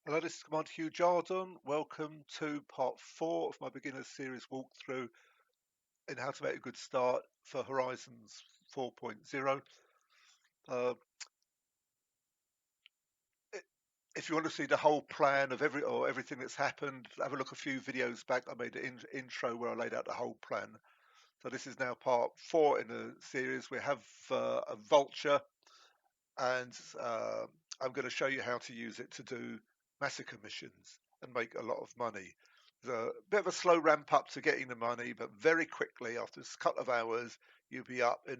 Hello, this is Commander Hugh Jordan. Welcome to part 4 of my beginner series walkthrough in how to make a good start for Horizons 4.0. Uh, if you want to see the whole plan of everything that's happened, have a look a few videos back. I made an intro where I laid out the whole plan. So this is now part 4 in the series. We have a Vulture, and I'm going to show you how to use it to do massacre missions and make a lot of money. There's a bit of a slow ramp up to getting the money, but very quickly, after a couple of hours, you'll be up in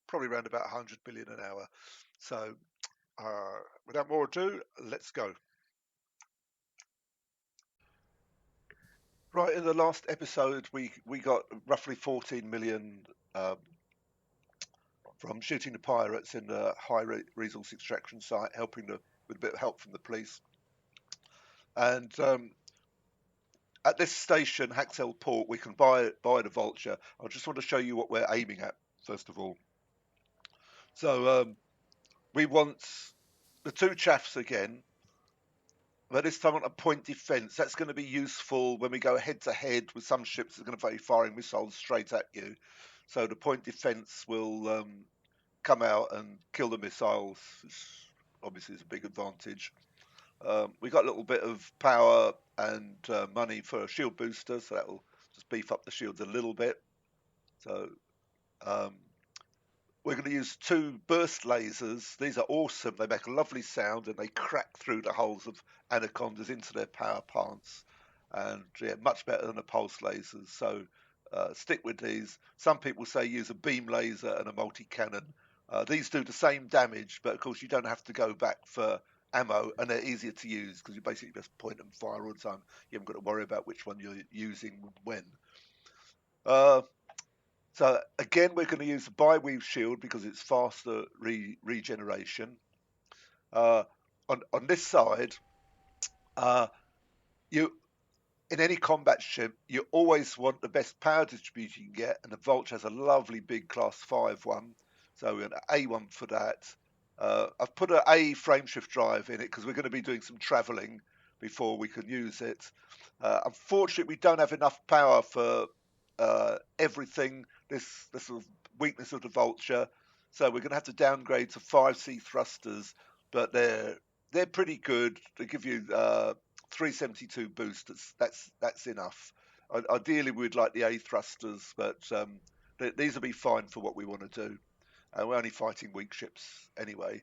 probably around about 100 billion an hour. So, without more ado, let's go. Right, in the last episode, we got roughly 14 million from shooting the pirates in the high resource extraction site, with a bit of help from the police. And at this station, Haxel Port, we can buy the Vulture. I just want to show you what we're aiming at first of all. So we want the two chaffs again, but this time on a point defence. That's going to be useful when we go head to head with some ships that are going to be firing missiles straight at you. So the point defence will come out and kill the missiles. Obviously, it's a big advantage. We got a little bit of power and money for a shield booster, so that will just beef up the shields a little bit. So um, we're going to use two burst lasers. These are awesome. They make a lovely sound and they crack through the hulls of anacondas into their power plants. And yeah, much better than the pulse lasers. So stick with these. Some people say use a beam laser and a multi cannon. These do the same damage, but of course you don't have to go back for ammo, and they're easier to use because you basically just point and fire all the time. You haven't got to worry about which one you're using when. Uh, so again, we're going to use the bi-weave shield because it's faster regeneration. Uh, on this side, uh, you in any combat ship, you always want the best power distribution you can get, and the Vulture has a lovely big class 5 one, so we're going to A1 for that. I've put an A frameshift drive in it because we're going to be doing some travelling before we can use it. Unfortunately, we don't have enough power for everything. This sort of weakness of the Vulture, so we're going to have to downgrade to 5C thrusters, but they're pretty good. They give you 372 boost. That's enough. Ideally, we'd like the A thrusters, but these will be fine for what we want to do. We're only fighting weak ships anyway.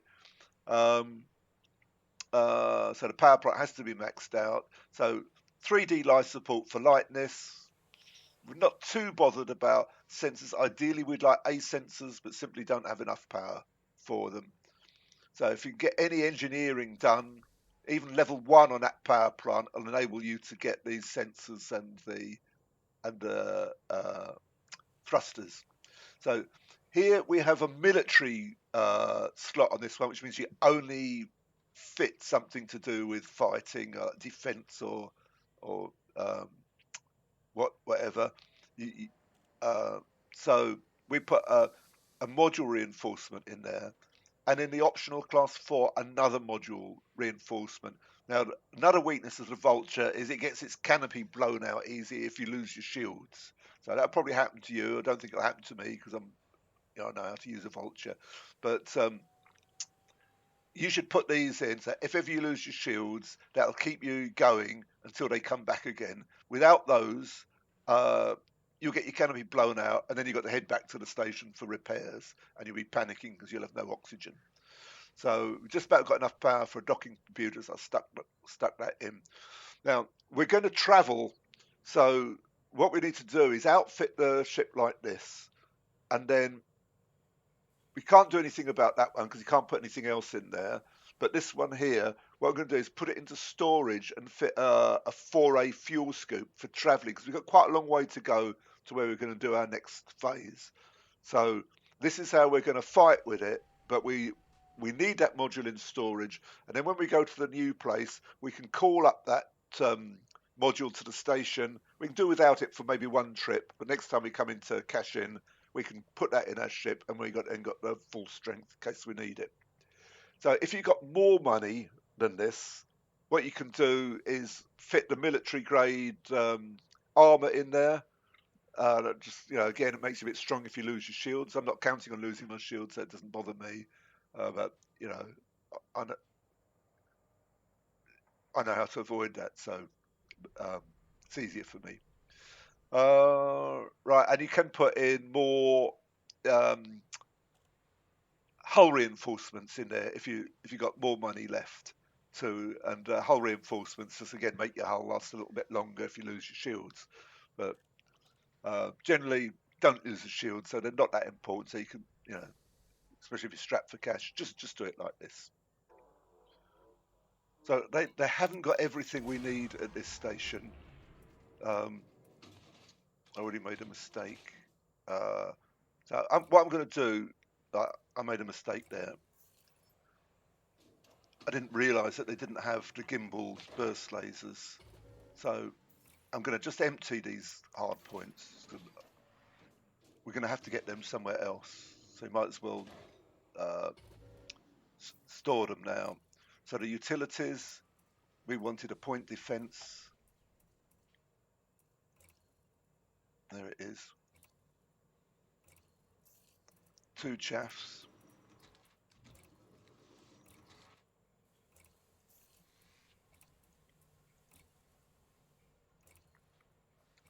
Um, so the power plant has to be maxed out. So 3D life support for lightness. We're not too bothered about sensors. Ideally, we'd like A sensors, but simply don't have enough power for them. So if you get any engineering done, even level 1 on that power plant will enable you to get these sensors and the thrusters. So here we have a military slot on this one, which means you only fit something to do with fighting, defense, or whatever. You, uh, so we put a module reinforcement in there, and in the optional class 4, another module reinforcement. Now, another weakness of the Vulture is it gets its canopy blown out easy if you lose your shields. So that'll probably happen to you. I don't think it'll happen to me because I know how to use a Vulture. But you should put these in. So if ever you lose your shields, that'll keep you going until they come back again. Without those, uh, you'll get your canopy blown out, and then you've got to head back to the station for repairs, and you'll be panicking because you'll have no oxygen. So we just about got enough power for a docking computer, so I stuck that in. Now we're going to travel, so what we need to do is outfit the ship like this, and then we can't do anything about that one because you can't put anything else in there. But this one here, what we're going to do is put it into storage and fit a 4A fuel scoop for travelling because we've got quite a long way to go to where we're going to do our next phase. So this is how we're going to fight with it, but we need that module in storage, and then when we go to the new place, we can call up that module to the station. We can do without it for maybe one trip, but next time we come into cash in, we can put that in our ship, and we got the full strength in case we need it. So if you've got more money than this, what you can do is fit the military grade armor in there. That just, again, it makes you a bit strong if you lose your shields. I'm not counting on losing my shields, so it doesn't bother me. But I know, I know how to avoid that, so um, it's easier for me. Right, and you can put in more um, hull reinforcements in there if you got more money left too, and hull reinforcements just again make your hull last a little bit longer if you lose your shields, but generally don't lose the shield, so they're not that important. So you can, especially if you're strapped for cash, just do it like this. So they haven't got everything we need at this station. Um, I already made a mistake. Uh, so what I'm going to do, I made a mistake there. I didn't realise that they didn't have the gimbaled burst lasers. So I'm going to just empty these hard points. We're going to have to get them somewhere else. So you might as well uh, store them now. So the utilities, we wanted a point defense. There it is. 2 chaffs.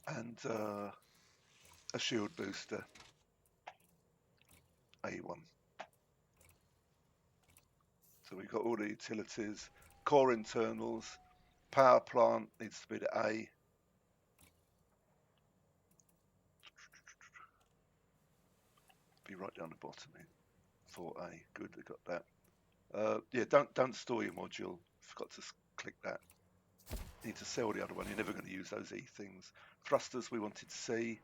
And a shield booster, A1. So we've got all the utilities, core internals, power plant needs to be the A. Be right down the bottom here. 4A. Good, they got that. Yeah, don't store your module. Forgot to click that. Need to sell the other one. You're never going to use those E things. Thrusters we wanted C,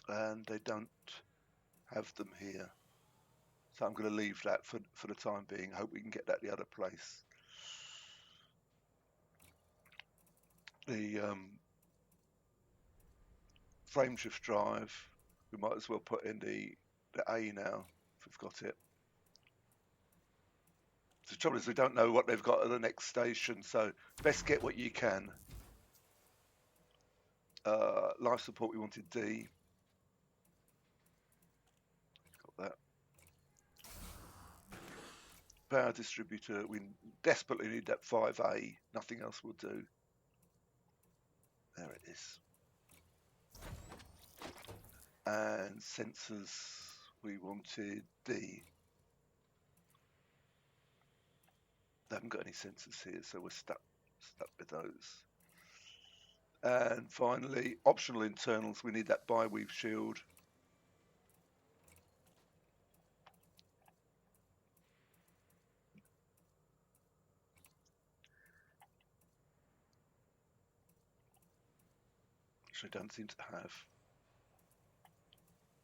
and they don't have them here. So I'm going to leave that for the time being. Hope we can get that the other place. The frame shift drive, we might as well put in the A now if we've got it. The trouble is we don't know what they've got at the next station, so best get what you can. Life support we wanted D. Got that. Power distributor, we desperately need that 5A. Nothing else will do. There it is. And sensors, we wanted D. They haven't got any sensors here, so we're stuck with those. And finally, optional internals, we need that bi-weave shield. Which I don't seem to have.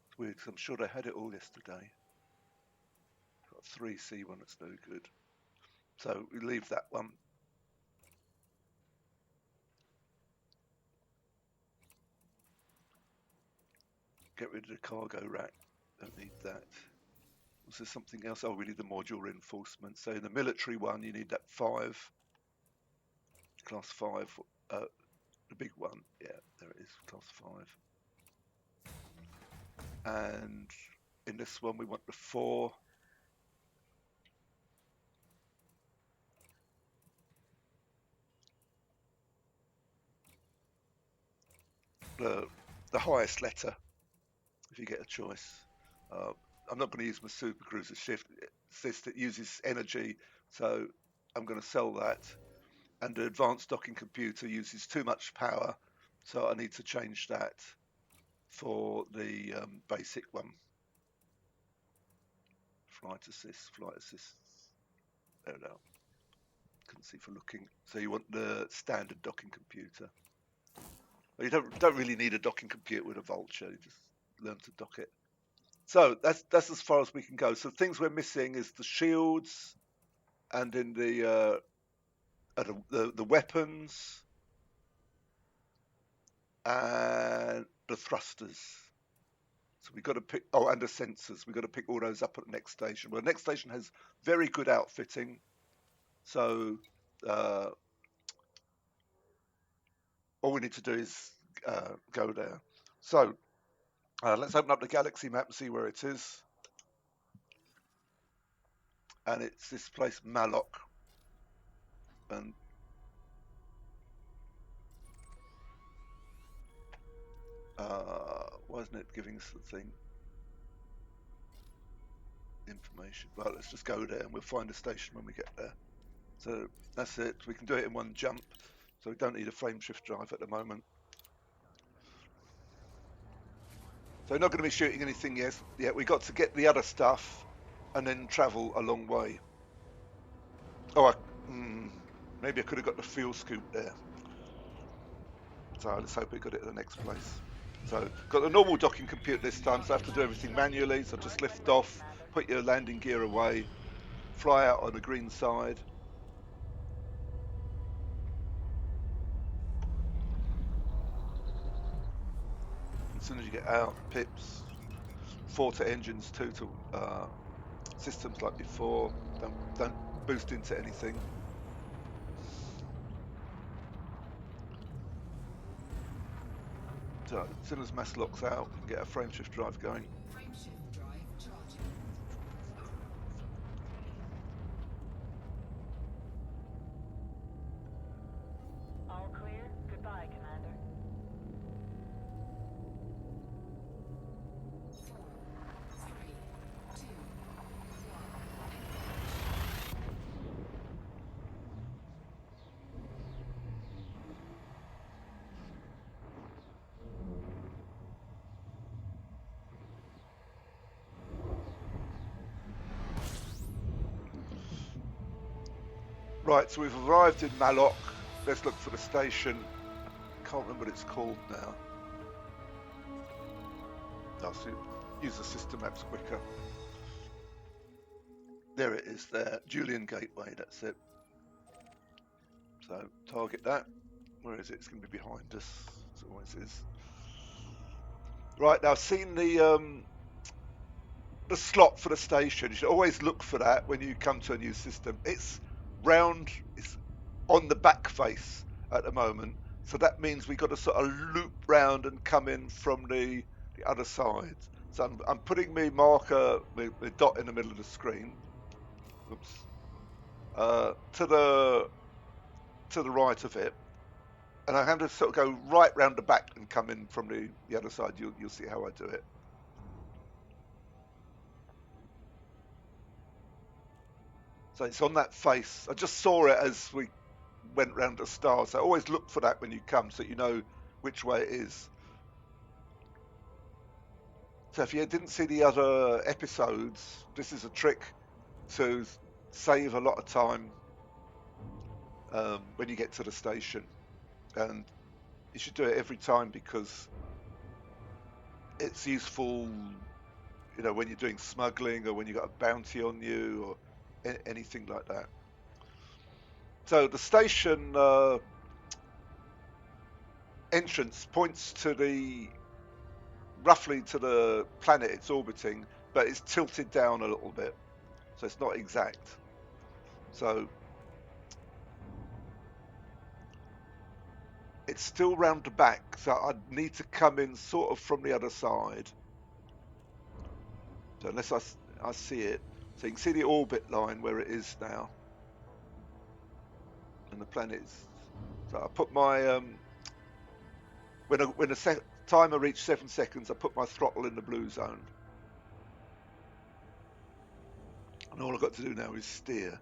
It's weird because I'm sure they had it all yesterday. Got 3C1, that's no good. So we leave that one. Get rid of the cargo rack. Don't need that. Was there something else? Oh, we need the module reinforcement. So in the military one, you need that 5. Class 5. The big one. Yeah, there it is. Class 5. And in this one, we want the 4. The highest letter, if you get a choice. I'm not going to use my super cruiser shift. It says that uses energy, so I'm going to sell that. And the advanced docking computer uses too much power, so I need to change that for the basic one. Flight assist. There we go. Couldn't see for looking. So you want the standard docking computer. Well, you don't really need a docking computer with a Vulture. You just learn to dock it. So that's as far as we can go. So things we're missing is the shields, and in the weapons, and the thrusters. So we've got to pick. Oh, and the sensors. We've got to pick all those up at the next station. Well, the next station has very good outfitting. So all we need to do is go there. So let's open up the galaxy map and see where it is. And it's this place, Malloc. And why isn't it giving us the thing? Information. Well, let's just go there and we'll find a station when we get there. So that's it. We can do it in one jump. So we don't need a frame shift drive at the moment. So we're not going to be shooting anything yet. We got to get the other stuff and then travel a long way. Oh, maybe I could have got the fuel scoop there. So let's hope we got it at the next place. So got the normal docking computer this time, so I have to do everything manually. So just lift off, put your landing gear away, fly out on the green side. As soon as you get out, pips, 4 to engines, 2 to systems like before. Don't boost into anything. So as soon as mass locks out, we can get a frame shift drive going. Frame shift drive charging. All clear. Goodbye, Commander. 4, 3, 2, 1. Right, so we've arrived in Malloc. Let's look for the station. Can't remember what it's called now. I'll use the system maps quicker. There it is there. Julian Gateway, that's it. So target that. Where is it? It's going to be behind us. As it always is. Right, now I've seen the slot for the station. You should always look for that when you come to a new system. It's round, it's on the back face at the moment. So that means we've got to sort of loop round and come in from the other side. So I'm putting my marker, my dot in the middle of the screen. Oops. To the right of it. And I have to sort of go right round the back and come in from the other side. You'll see how I do it. So it's on that face. I just saw it as we went round the star. So always look for that when you come so you know which way it is. So if you didn't see the other episodes, this is a trick to save a lot of time when you get to the station. And you should do it every time because it's useful, you know, when you're doing smuggling or when you've got a bounty on you or anything like that. So the station entrance points to roughly to the planet it's orbiting, but it's tilted down a little bit, so it's not exact. So it's still round the back, so I need to come in sort of from the other side. So unless I see it, so you can see the orbit line where it is now, and the planet's. So I put my when the timer reached 7 seconds, I put my throttle in the blue zone. And all I've got to do now is steer.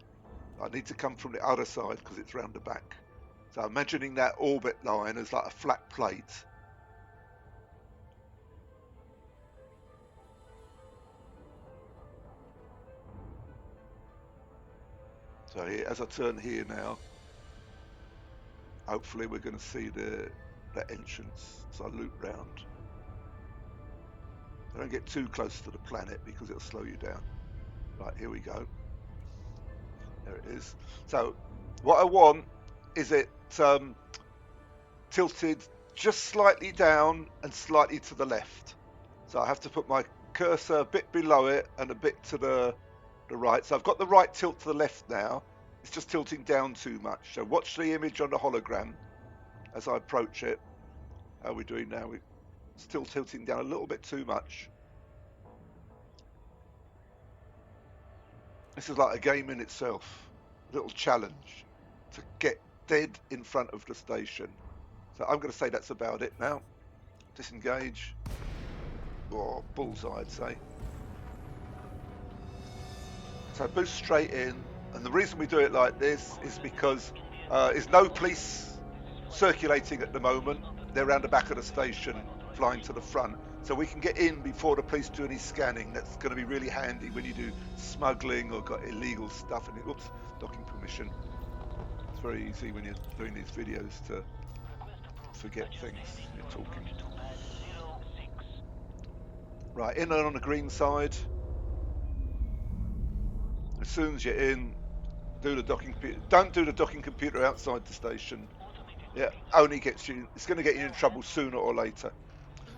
I need to come from the other side because it's round the back. So I'm imagining that orbit line as like a flat plate. So here, as I turn here now, hopefully we're going to see the entrance. So I loop round. I don't get too close to the planet because it'll slow you down. Right, here we go. There it is. So what I want is it tilted just slightly down and slightly to the left. So I have to put my cursor a bit below it and a bit to the right. So I've got the right tilt to the left now. It's just tilting down too much. So watch the image on the hologram as I approach it. How are we doing now? We're still tilting down a little bit too much. This is like a game in itself. A little challenge to get dead in front of the station. So I'm going to say that's about it now. Disengage. Or bullseye, I'd say. So boost straight in. And the reason we do it like this is because there's no police circulating at the moment. They're around the back of the station, flying to the front. So we can get in before the police do any scanning. That's going to be really handy when you do smuggling or got illegal stuff. And oops, docking permission. It's very easy when you're doing these videos to forget things when you're talking. Right, in and on the green side. As soon as you're in, do the docking computer. Don't do the docking computer outside the station. Yeah, only gets you. It's going to get you in trouble sooner or later.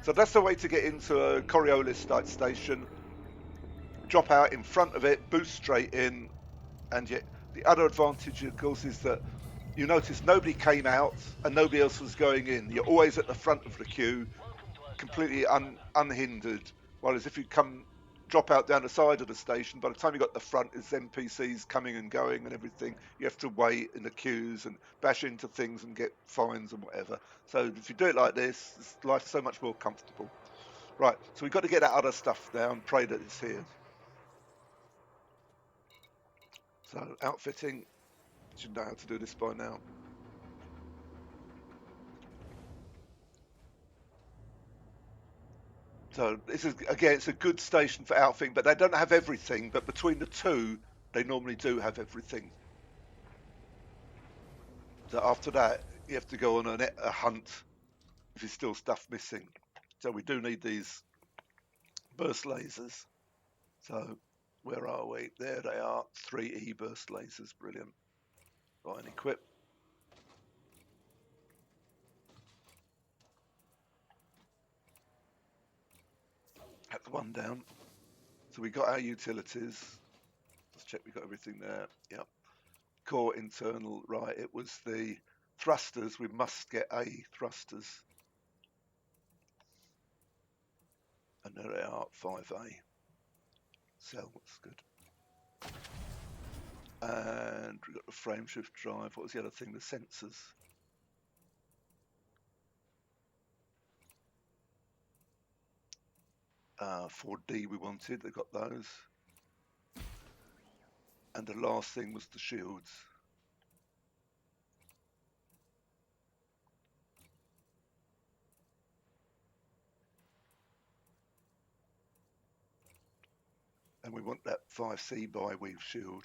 So that's the way to get into a Coriolis type station. Drop out in front of it, boost straight in, and yet the other advantage, of course, is that you notice nobody came out and nobody else was going in. You're always at the front of the queue, completely unhindered. Whereas if you drop out down the side of the station, by the time you got the front, there's NPCs coming and going and everything. You have to wait in the queues and bash into things and get fines and whatever. So if you do it like this, life's so much more comfortable. Right, so we've got to get that other stuff down, pray that it's here. So outfitting, should know how to do this by now. So this is, again, it's a good station for outfitting, but they don't have everything. But between the two, they normally do have everything. So after that, you have to go on a hunt if there's still stuff missing. So we do need these burst lasers. So where are we? There they are, 3E burst lasers, brilliant. Right, and equip. That's one down. So we got our utilities. Let's check we got everything there. Yep. Core internal, right, it was the thrusters. We must get A thrusters. And there they are, 5A. Cell, that's good. And we've got the frame shift drive. What was the other thing? The sensors. Uh, 4D we wanted, they got those. And the last thing was the shields. And we want that 5C bi-weave shield.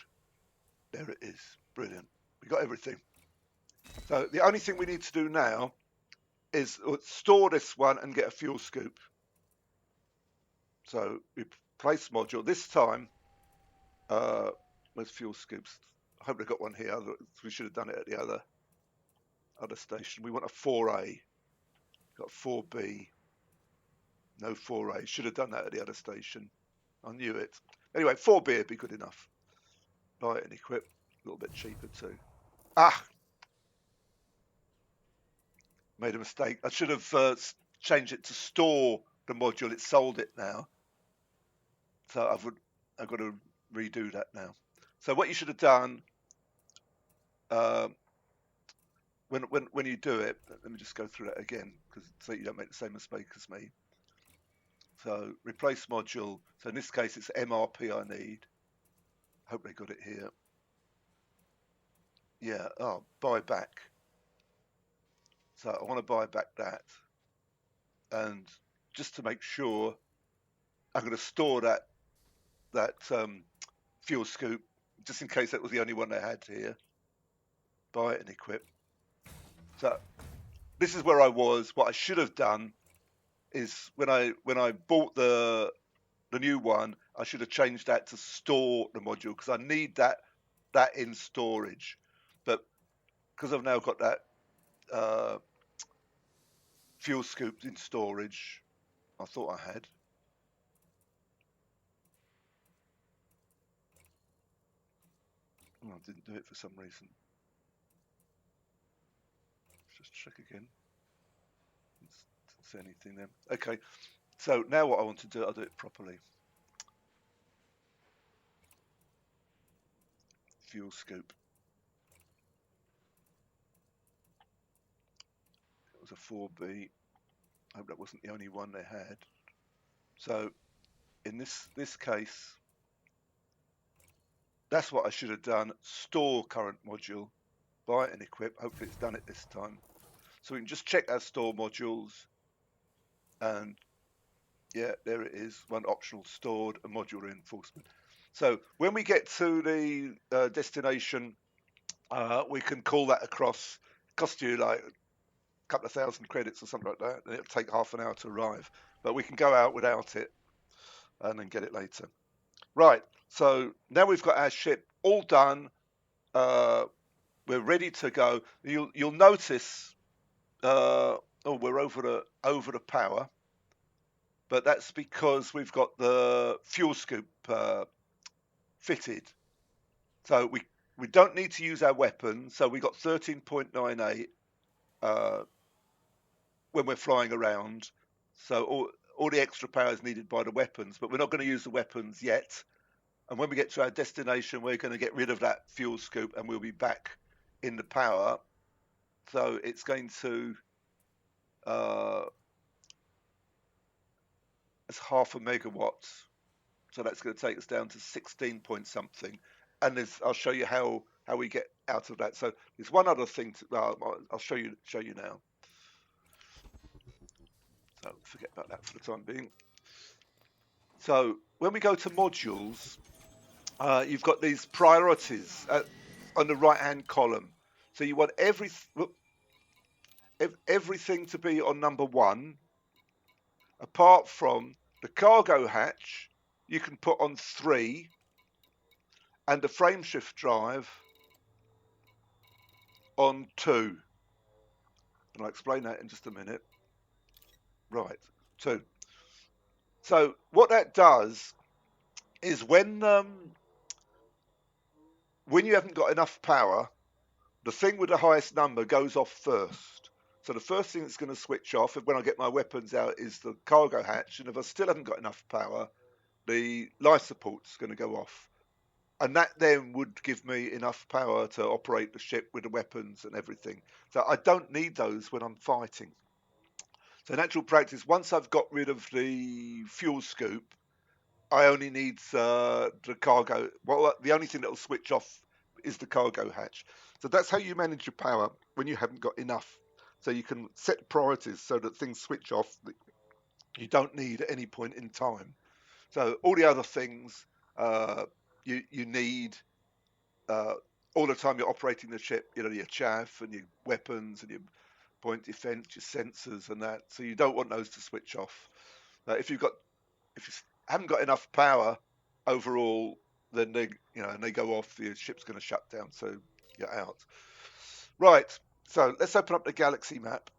There it is, brilliant. We got everything. So the only thing we need to do now is store this one and get a fuel scoop. So we place module. This time, where's fuel scoops? I hope they got one here. We should have done it at the other station. We want a 4A. Got 4B. No 4A. Should have done that at the other station. I knew it. Anyway, 4B would be good enough. Buy it and equip. A little bit cheaper too. Ah! Made a mistake. I should have changed it to store the module. It's sold it now. So I've got to redo that now. So what you should have done when you do it, let me just go through that again so you don't make the same mistake as me. So replace module. So in this case, it's MRP I need. Hope they got it here. Yeah. Oh, buy back. So I want to buy back that, and just to make sure, I'm going to store that fuel scoop just in case that was the only one they had here. Buy it and equip. So this is where I was. What I should have done is when I bought the new one, I should have changed that to store the module because I need that in storage. But because I've now got that fuel scoop in storage, I thought I had. I didn't do it for some reason. Just check again. Didn't say anything then. Okay, so now what I want to do, I'll do it properly. Fuel scoop. It was a 4B. I hope that wasn't the only one they had. So in this case, that's what I should have done. Store current module, buy and equip. Hopefully it's done it this time. So we can just check our store modules, and yeah, there it is. One optional stored, a module reinforcement. So when we get to the destination, we can call that across. Cost you like a couple of thousand credits or something like that, and it'll take half an hour to arrive. But we can go out without it and then get it later. Right. So now we've got our ship all done. We're ready to go. You'll notice. Oh, we're over the power, but that's because we've got the fuel scoop fitted. So we don't need to use our weapons. So we got 13.98 when we're flying around. So all the extra power is needed by the weapons, but we're not going to use the weapons yet. And when we get to our destination, we're going to get rid of that fuel scoop and we'll be back in the power. So it's going to, it's half a megawatt. So that's going to take us down to 16 point something. And I'll show you how we get out of that. So there's one other thing I'll show you now. So forget about that for the time being. So when we go to modules, you've got these priorities on the right-hand column. So you want everything to be on number 1, apart from the cargo hatch. You can put on 3, and the frameshift drive on 2. And I'll explain that in just a minute. Right, 2. So what that does is when you haven't got enough power, the thing with the highest number goes off first. So the first thing that's going to switch off when I get my weapons out is the cargo hatch, and if I still haven't got enough power, the life support's going to go off. And that then would give me enough power to operate the ship with the weapons and everything. So I don't need those when I'm fighting. So in actual practice, once I've got rid of the fuel scoop, I only need the cargo. Well, the only thing that will switch off is the cargo hatch. So that's how you manage your power when you haven't got enough. So you can set priorities so that things switch off that you don't need at any point in time. So all the other things you need all the time you're operating the ship. You know, your chaff and your weapons and your point defense, your sensors and that. So you don't want those to switch off. If you haven't got enough power overall, then they go off. The ship's going to shut down, so you're out. Right. So let's open up the galaxy map.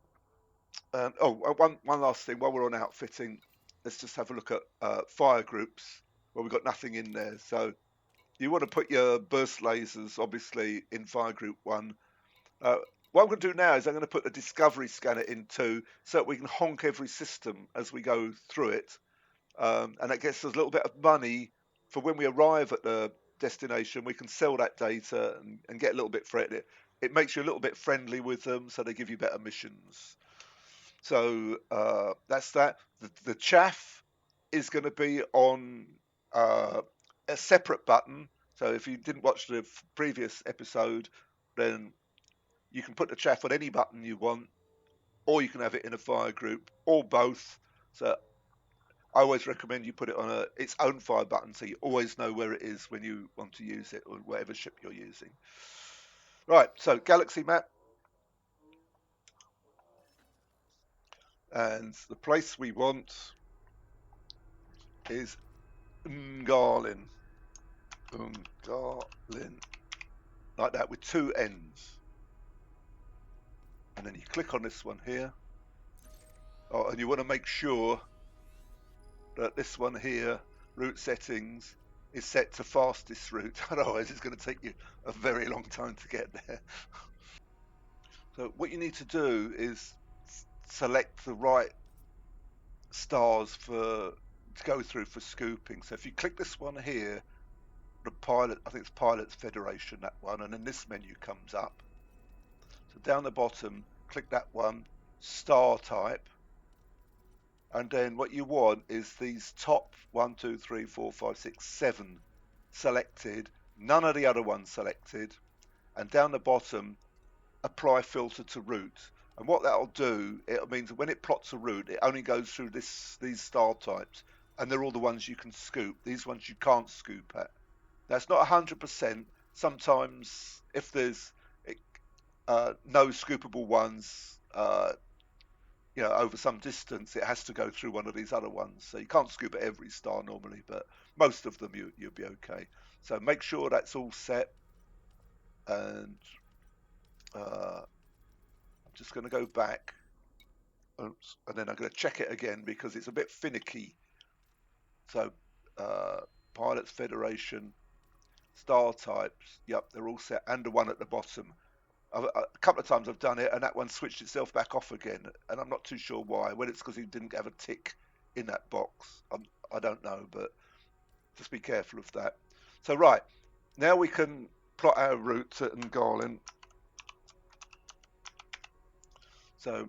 One last thing while we're on outfitting, let's just have a look at fire groups. Well, we've got nothing in there, so you want to put your burst lasers obviously in fire group 1. What I'm going to do now is I'm going to put the discovery scanner in 2, so that we can honk every system as we go through it. And that gets us a little bit of money for when we arrive at the destination. We can sell that data and get a little bit for it. It makes you a little bit friendly with them, so they give you better missions. So that's that. The chaff is going to be on a separate button. So if you didn't watch the previous episode, then you can put the chaff on any button you want, or you can have it in a fire group, or both. So I always recommend you put it on its own fire button, so you always know where it is when you want to use it, or whatever ship you're using. Right, so galaxy map. And the place we want is Ngalinn. Ngalinn. Like that, with 2 N's. And then you click on this one here. Oh, and you want to make sure that this one here, route settings, is set to fastest route. Otherwise, it's going to take you a very long time to get there. So what you need to do is select the right stars to go through for scooping. So if you click this one here, the pilot, I think it's Pilots Federation, that one, and then this menu comes up. So down the bottom, click that one, star type, and then what you want is these top 1, 2, 3, 4, 5, 6, 7 selected, none of the other ones selected, and down the bottom, apply filter to route. And what that'll do, it means that when it plots a route, it only goes through these star types, and they're all the ones you can scoop. These ones you can't scoop at. That's not 100%. Sometimes, if there's no scoopable ones, over some distance, it has to go through one of these other ones. So you can't scoop at every star normally, but most of them you'll be okay. So make sure that's all set, and I'm just going to go back. Oops, and then I'm going to check it again because it's a bit finicky. So Pilots Federation, star types, yep, they're all set, and the one at the bottom. A couple of times I've done it, and that one switched itself back off again, and I'm not too sure why. Whether it's because he didn't have a tick in that box, I don't know, but just be careful of that. So right, now we can plot our route at Ngalinn. So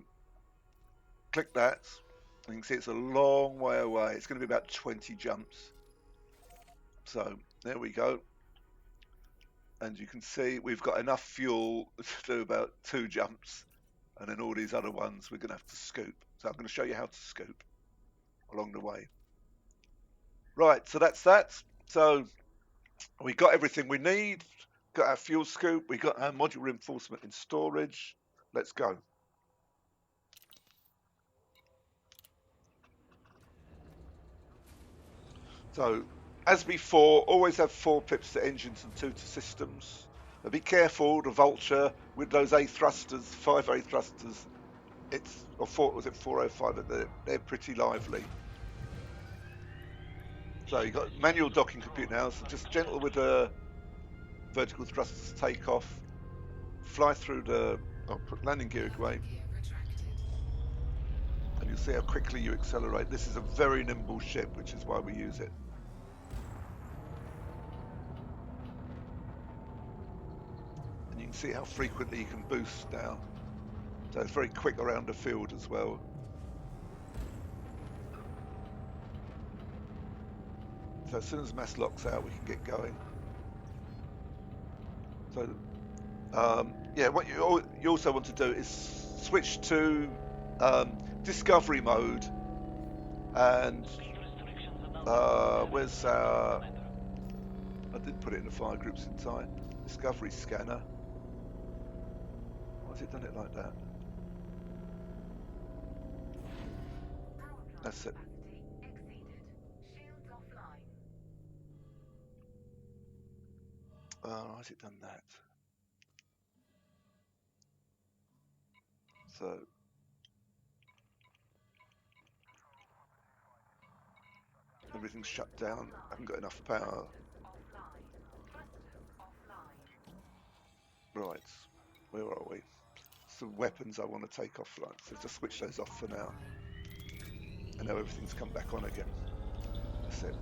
click that. You can see it's a long way away. It's going to be about 20 jumps. So there we go. And you can see we've got enough fuel to do about 2 jumps. And then all these other ones we're going to have to scoop. So I'm going to show you how to scoop along the way. Right, so that's that. So we got everything we need. Got our fuel scoop. We got our module reinforcement in storage. Let's go. So as before, always have 4 pips to engines and 2 to systems. But be careful, the Vulture with those A thrusters, 5 A thrusters. Or 405? They're pretty lively. So you've got manual docking compute now, so just gentle with the vertical thrusters take off, fly through put landing gear away, and you'll see how quickly you accelerate. This is a very nimble ship, which is why we use it. And you can see how frequently you can boost now. So it's very quick around the field as well. So as soon as Malloc out, we can get going. So yeah, what you also want to do is switch to discovery mode, and where's I did put it in the fire groups in time. Discovery scanner. Why has it done it like that? That's it. Why has it done that? So everything's shut down. I haven't got enough power. Right, where are we? Some weapons I want to take offline, so just switch those off for now. And now everything's come back on again. That's it.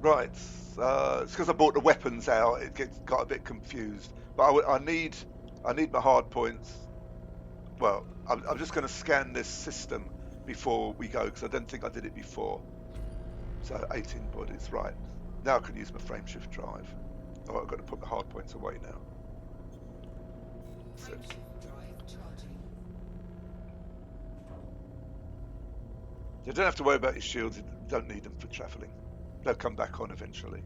Right, it's because I brought the weapons out. It got a bit confused. But I need my hard points. Well, I'm just going to scan this system before we go because I don't think I did it before. So 18 bodies, right? Now I can use my frameshift drive. Oh, I've got to put the hard points away now. That's it. You don't have to worry about your shields. You don't need them for travelling. They'll come back on eventually.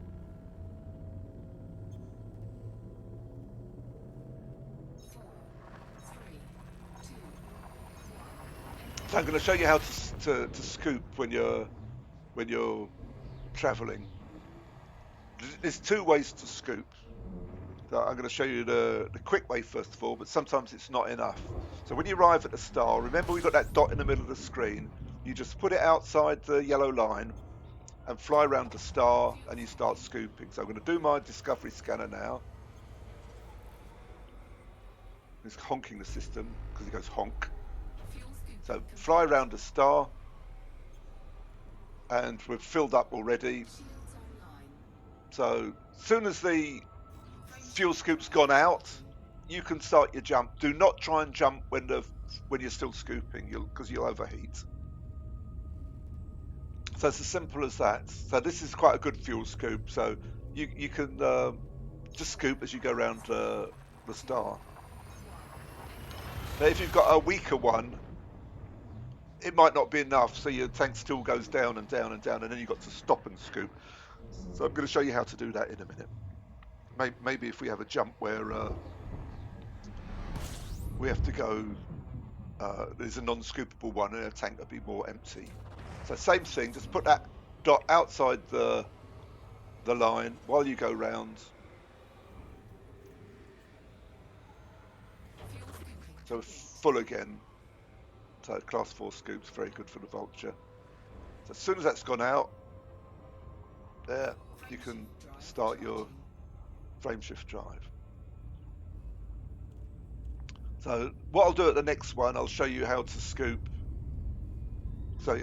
So I'm going to show you how to scoop when you're travelling. There's 2 ways to scoop. So I'm going to show you the quick way first of all, but sometimes it's not enough. So when you arrive at the star, remember we've got that dot in the middle of the screen. You just put it outside the yellow line, and fly around the star, and you start scooping. So I'm going to do my discovery scanner now. It's honking the system because it goes honk. So fly around the star, and we've filled up already. So as soon as the fuel scoop's gone out, you can start your jump. Do not try and jump when you're still scooping, because you'll overheat. So it's as simple as that. So this is quite a good fuel scoop. So you can just scoop as you go around the star. Now, if you've got a weaker one, it might not be enough, so your tank still goes down and down and down, and then you've got to stop and scoop. So I'm going to show you how to do that in a minute. Maybe if we have a jump where we have to go, there's a non-scoopable one, and a tank will be more empty. So same thing, just put that dot outside the line while you go round. So full again. So class 4 scoops, very good for the Vulture. So as soon as that's gone out, there, you can start your frameshift drive. So what I'll do at the next one, I'll show you how to scoop. So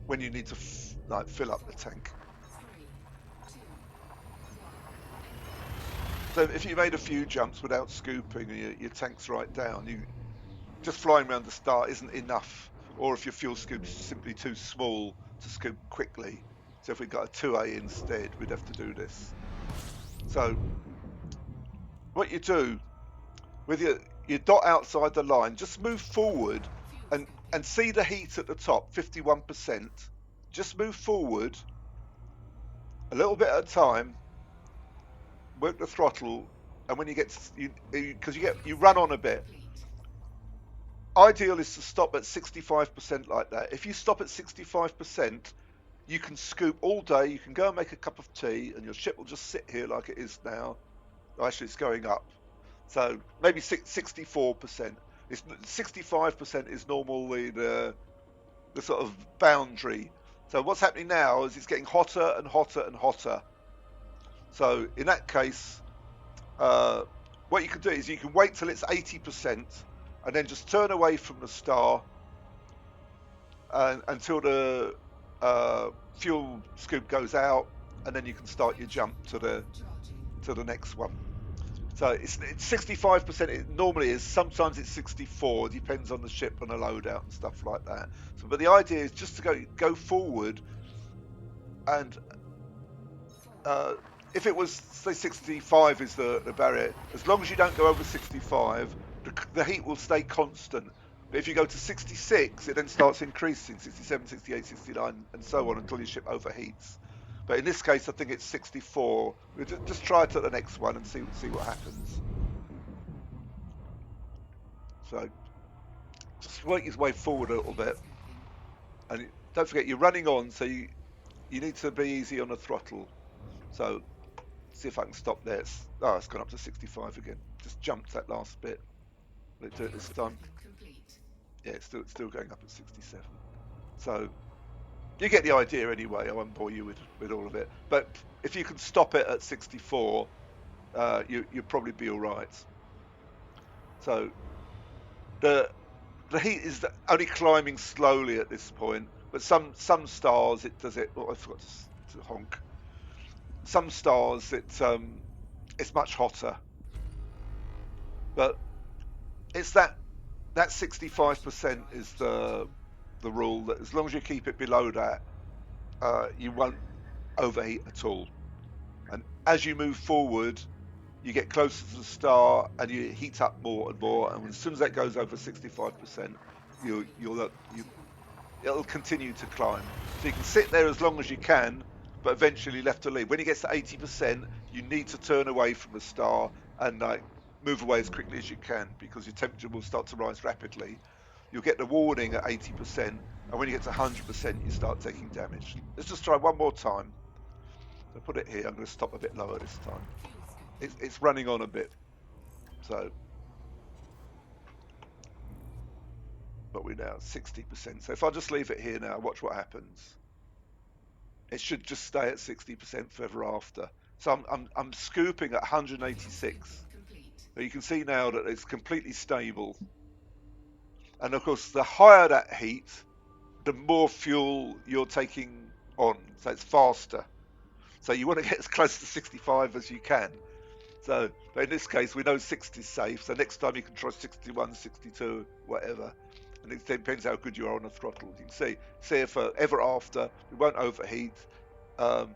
when you need to fill up the tank. So if you made a few jumps without scooping and your tank's right down, you just flying around the star isn't enough. Or if your fuel scoop's simply too small to scoop quickly. So if we got a 2A instead, we'd have to do this. So what you do with your dot outside the line, just move forward and see the heat at the top, 51%. Just move forward a little bit at a time, work the throttle, and when you get because you run on a bit. Ideal is to stop at 65% like that. If you stop at 65%, you can scoop all day. You can go and make a cup of tea, and your ship will just sit here like it is now. Actually, it's going up. So maybe 64%. 65% is normally the sort of boundary. So what's happening now is it's getting hotter and hotter and hotter. So in that case, what you can do is you can wait till it's 80% and then just turn away from the star until the fuel scoop goes out, and then you can start your jump to the next one. So it's 65%. It normally is. Sometimes it's 64. Depends on the ship and the loadout and stuff like that. So, but the idea is just to go forward, and if it was, say, 65 is the barrier, as long as you don't go over 65, the heat will stay constant. But if you go to 66, it then starts increasing, 67, 68, 69, and so on until your ship overheats. But in this case, I think it's 64. We'll just try it at the next one and see what happens. So just work your way forward a little bit. And don't forget, you're running on, so you need to be easy on the throttle. So see if I can stop there. It's gone up to 65 again. Just jumped that last bit. Let's do it this time. Yeah, it's still going up at 67. So you get the idea anyway. I won't bore you with all of it. But if you can stop it at 64, you'll probably be all right. So the heat is only climbing slowly at this point. But some stars it does it. Oh, I forgot to honk. Some stars it's much hotter. But it's that 65% is the rule, that as long as you keep it below that, you won't overheat at all. And as you move forward, you get closer to the star and you heat up more and more. And as soon as that goes over 65%, it'll continue to climb. So you can sit there as long as you can, but eventually left to leave. When it gets to 80%, you need to turn away from the star and move away as quickly as you can, because your temperature will start to rise rapidly. You'll get the warning at 80%, and when you get to 100%, you start taking damage. Let's just try one more time. So put it here. I'm going to stop a bit lower this time. It's running on a bit. So, but we're now at 60%. So if I just leave it here now, watch what happens. It should just stay at 60% forever after. So I'm scooping at Fuel scooping 186. complete. But you can see now that it's completely stable. And of course, the higher that heat, the more fuel you're taking on. So it's faster. So you want to get as close to 65 as you can. So, but in this case, we know 60 is safe. So next time you can try 61, 62, whatever. And it depends how good you are on the throttle. You can see if ever after, we won't overheat. Um,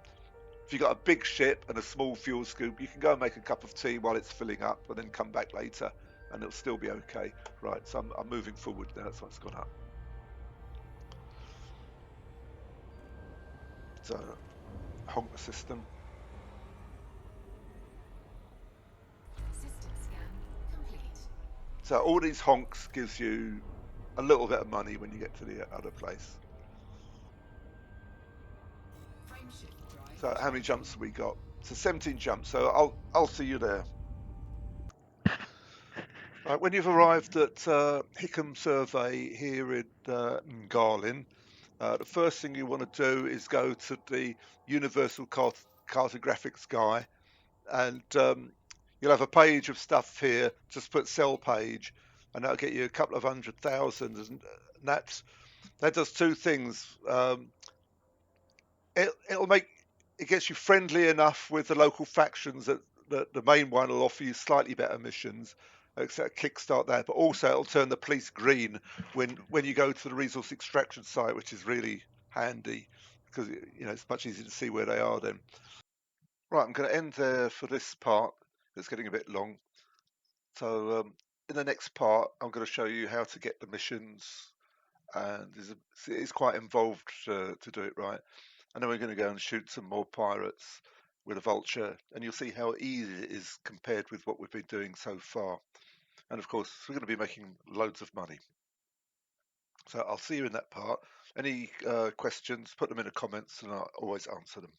if you've got a big ship and a small fuel scoop, you can go and make a cup of tea while it's filling up and then come back later and it'll still be okay. Right, so I'm moving forward now. That's what's gone up. So, honk the system. System scan complete. So all these honks gives you a little bit of money when you get to the other place. Frameshift drive So how many charging. jumps have we got? So 17 jumps. So I'll see you there. Right, when you've arrived at Hickam Survey here in Ngalinn, the first thing you want to do is go to the Universal Cartographic Sky, and you'll have a page of stuff here. Just put sell page, and that'll get you a couple of 100,000. And that does two things. It'll make it gets you friendly enough with the local factions that the main one will offer you slightly better missions, except kickstart that. But also it'll turn the police green when you go to the resource extraction site, which is really handy because it's much easier to see where they are then. Right, I'm going to end there for this part. It's getting a bit long. So in the next part, I'm going to show you how to get the missions, and it's quite involved to do it right. And then we're going to go and shoot some more pirates with a vulture, and you'll see how easy it is compared with what we've been doing so far. And of course, we're going to be making loads of money. So I'll see you in that part. Any questions, put them in the comments, and I'll always answer them.